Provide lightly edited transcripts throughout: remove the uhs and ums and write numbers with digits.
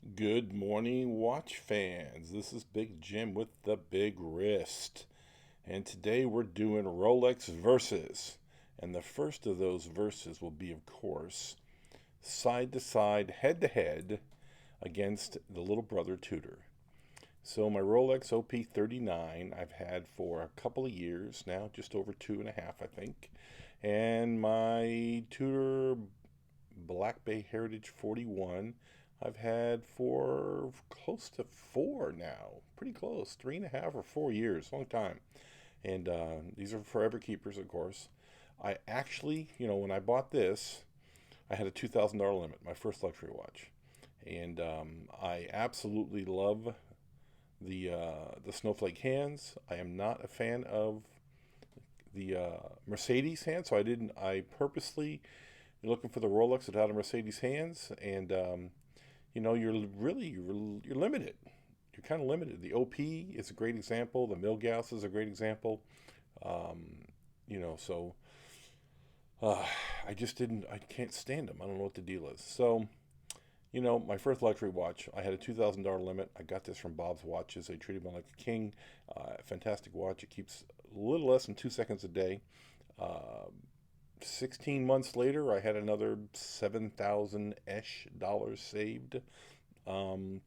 Good morning, watch fans. This is Big Jim with the Big Wrist. And today we're doing Rolex versus. And the first of those verses will be, of course, side to side, head to head against the little brother Tudor. So my Rolex OP39 I've had for a couple of years now, just over 2.5, I think. And my Tudor Black Bay Heritage 41 I've had for close to 4 now. Pretty close. 3.5 or 4 years. Long time. And these are forever keepers, of course. I actually, when I bought this, I had a $2,000 limit, my first luxury watch. And I absolutely love the snowflake hands. I am not a fan of the Mercedes hands, so I purposely looking for the Rolex that had a Mercedes hands, and you're limited. You're kind of limited. The OP is a great example. The Milgauss is a great example. Um, so I just didn't. I can't stand them. I don't know what the deal is. So my first luxury watch, I had a $2,000 limit. I got this from Bob's Watches. They treated me like a king. Fantastic watch. It keeps a little less than 2 seconds a day. Uh, 16 months later, I had another 7,000-ish dollars saved, um,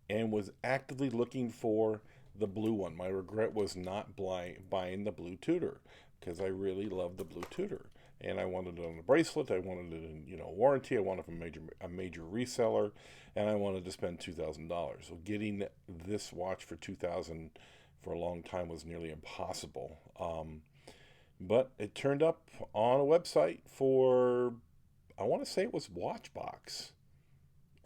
and was actively looking for the blue one. My regret was not buying the blue Tudor, because I really love the blue Tudor. And I wanted it on a bracelet. I wanted it in, warranty. I wanted it from a major reseller, and I wanted to spend $2,000. So getting this watch for 2,000 for a long time was nearly impossible. But it turned up on a website for, I want to say it was Watchbox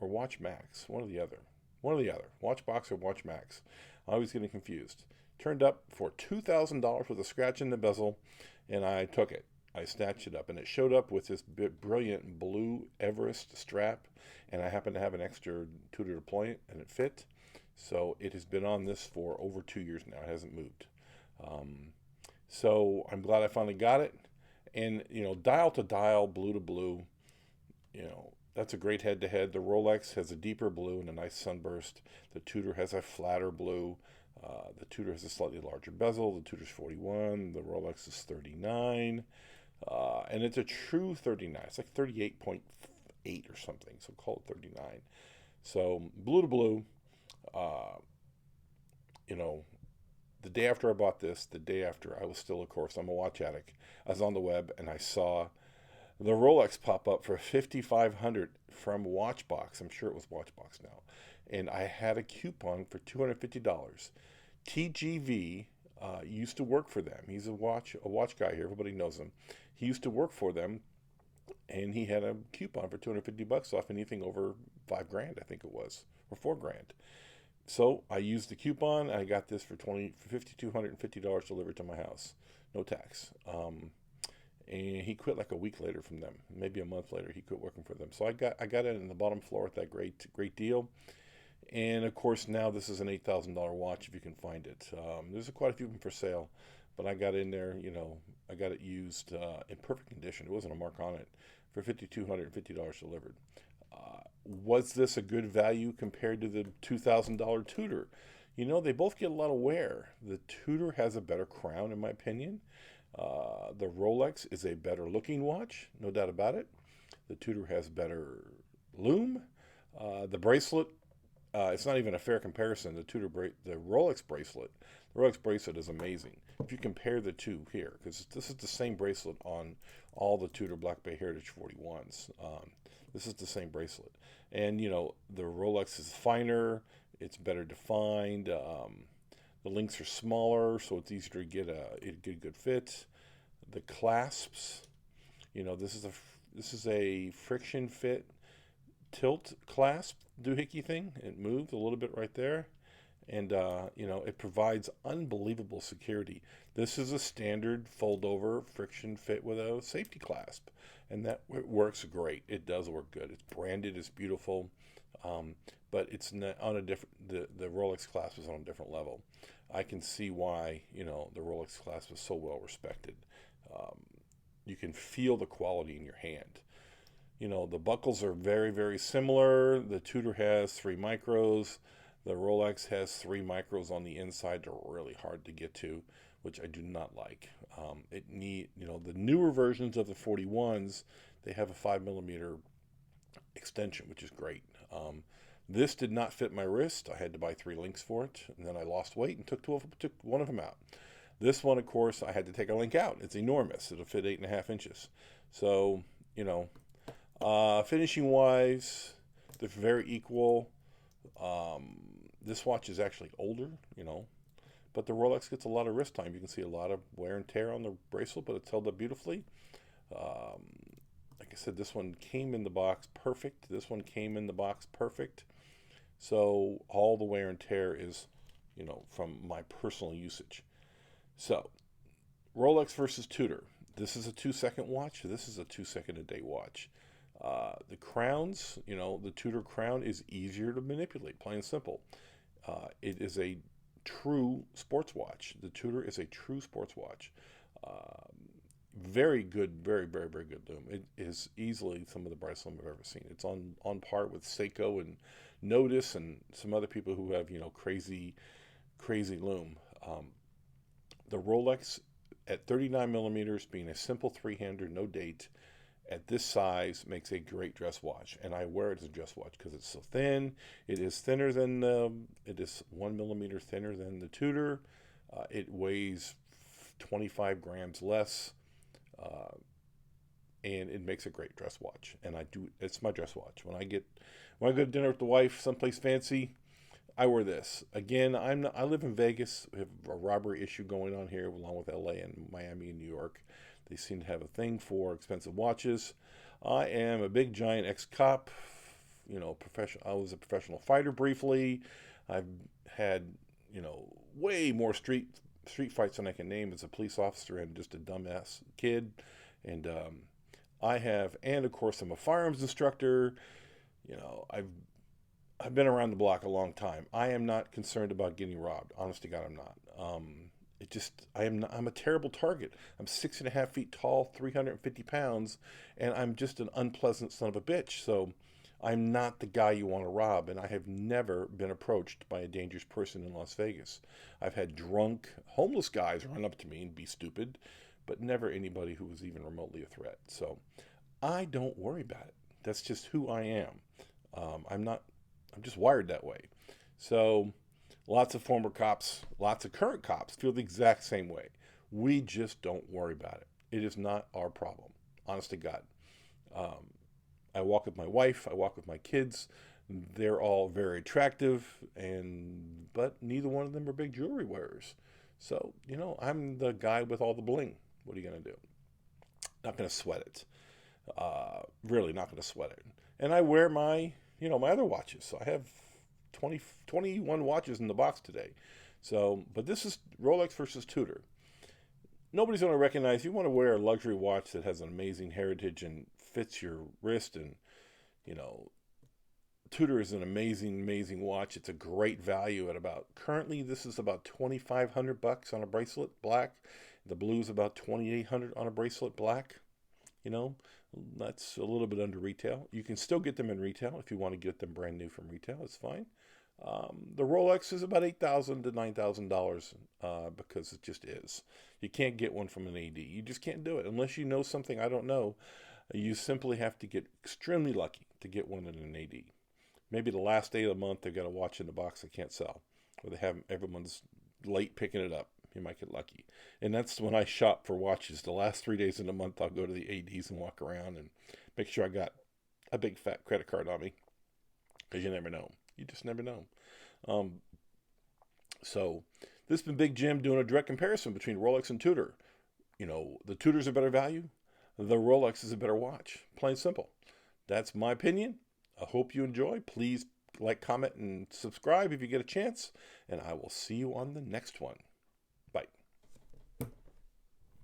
or WatchMax, one or the other. One or the other. Watchbox or WatchMax. I was getting confused. Turned up for $2,000 with a scratch in the bezel, and I took it. I snatched it up, and it showed up with this brilliant blue Everest strap, and I happened to have an extra Tudor deployment, and it fit. So it has been on this for over 2 years now. It hasn't moved. Um, so I'm glad I finally got it. And, dial to dial, blue to blue, that's a great head to head. The Rolex has a deeper blue and a nice sunburst. The Tudor has a flatter blue. The Tudor has a slightly larger bezel. The Tudor's 41. The Rolex is 39. And it's a true 39. It's like 38.8 or something. So call it 39. So blue to blue, uh, you know, the day after I bought this, the day after I was still, of course, I'm a watch addict. I was on the web and I saw the Rolex pop up for 5,500 from Watchbox. I'm sure it was Watchbox now, and I had a coupon for $250. TGV used to work for them. He's a watch guy here. Everybody knows him. He used to work for them, and he had a coupon for $250 off anything over 5 grand, I think it was, or 4 grand. So I used the coupon. I got this for $5,250 delivered to my house, no tax. And he quit like a week later from them, maybe a month later. He quit working for them. So I got it in the bottom floor at that great deal. And of course now this is an $8,000 watch if you can find it. There's quite a few of them for sale, but I got in there. I got it used in perfect condition. It wasn't a mark on it for $5,250 delivered. Was this a good value compared to the $2,000 Tudor? They both get a lot of wear. The Tudor has a better crown, in my opinion. The Rolex is a better looking watch, no doubt about it. The Tudor has better lume. The bracelet, it's not even a fair comparison. The Rolex bracelet is amazing. If you compare the two here, because this is the same bracelet on all the Tudor Black Bay Heritage 41s. This is the same bracelet, and the Rolex is finer. It's better defined. The links are smaller, so it's easier to get a good fit. The clasps, this is a friction fit tilt clasp doohickey thing. It moves a little bit right there, and it provides unbelievable security. This is a standard fold over friction fit with a safety clasp, and that it works great. It does work good. It's branded. It's beautiful. But it's not on a different. The Rolex clasp is on a different level. I can see why the Rolex clasp is so well respected. Um, you can feel the quality in your hand. You know, the buckles are very, very similar. The Tudor has 3 micros. The Rolex has 3 micros on the inside. They're really hard to get to, which I do not like. The newer versions of the 41s, they have a 5 millimeter extension, which is great. This did not fit my wrist. I had to buy 3 links for it, and then I lost weight and took one of them out. This one, of course, I had to take a link out. It's enormous. It'll fit 8.5 inches. So, finishing wise, they're very equal. This watch is actually older, but the Rolex gets a lot of wrist time. You can see a lot of wear and tear on the bracelet, but it's held up beautifully. Like I said, this one came in the box perfect. This one came in the box perfect. So all the wear and tear is, from my personal usage. So, Rolex versus Tudor. This is a 2-second watch. This is a 2-second a day watch. The crowns, the Tudor crown is easier to manipulate, plain and simple. It is a true sports watch. The Tudor is a true sports watch. Very good, very, very, very good lume. It is easily some of the brightest lume I've ever seen. It's on par with Seiko and Notice and some other people who have, crazy lume. The Rolex at 39 millimeters, being a simple 3-hander, no date, at this size makes a great dress watch, and I wear it as a dress watch because it's so thin. It is thinner than it is 1 millimeter thinner than the Tudor. It weighs 25 grams less, and it makes a great dress watch. And it's my dress watch. When I go to dinner with the wife, someplace fancy, I wear this. Again, I live in Vegas. We have a robbery issue going on here, along with LA and Miami and New York. They seem to have a thing for expensive watches. I am a big giant ex-cop, professional. I was a professional fighter briefly. I've had, way more street fights than I can name as a police officer and just a dumbass kid. And and of course I'm a firearms instructor. I've been around the block a long time. I am not concerned about getting robbed. Honest to God, I'm not. I'm a terrible target. I'm 6.5 feet tall, 350 pounds, and I'm just an unpleasant son of a bitch. So I'm not the guy you want to rob, and I have never been approached by a dangerous person in Las Vegas. I've had drunk, homeless guys run up to me and be stupid, but never anybody who was even remotely a threat. So I don't worry about it. That's just who I am. I'm just wired that way. So lots of former cops, lots of current cops feel the exact same way. We just don't worry about it. It is not our problem. Honest to God. I walk with my wife. I walk with my kids. They're all very attractive, but neither one of them are big jewelry wearers. So, I'm the guy with all the bling. What are you going to do? Not going to sweat it. Really not going to sweat it. And I wear my other watches. So I have 21 watches in the box today. So, but this is Rolex versus Tudor. Nobody's going to recognize you want to wear a luxury watch that has an amazing heritage and fits your wrist. And, Tudor is an amazing, amazing watch. It's a great value at currently this is about $2,500 on a bracelet, black. The blue is about $2,800 on a bracelet, black. That's a little bit under retail. You can still get them in retail if you want to get them brand new from retail. It's fine. The Rolex is about $8,000 to $9,000 because it just is. You can't get one from an AD. You just can't do it unless you know something I don't know. You simply have to get extremely lucky to get one in an AD. Maybe the last day of the month they've got a watch in the box they can't sell, or everyone's late picking it up. You might get lucky. And that's when I shop for watches. The last 3 days in the month, I'll go to the ADs and walk around and make sure I got a big fat credit card on me. Because you never know. You just never know. So this has been Big Jim doing a direct comparison between Rolex and Tudor. The Tudor's a better value. The Rolex is a better watch. Plain simple. That's my opinion. I hope you enjoy. Please like, comment, and subscribe if you get a chance. And I will see you on the next one.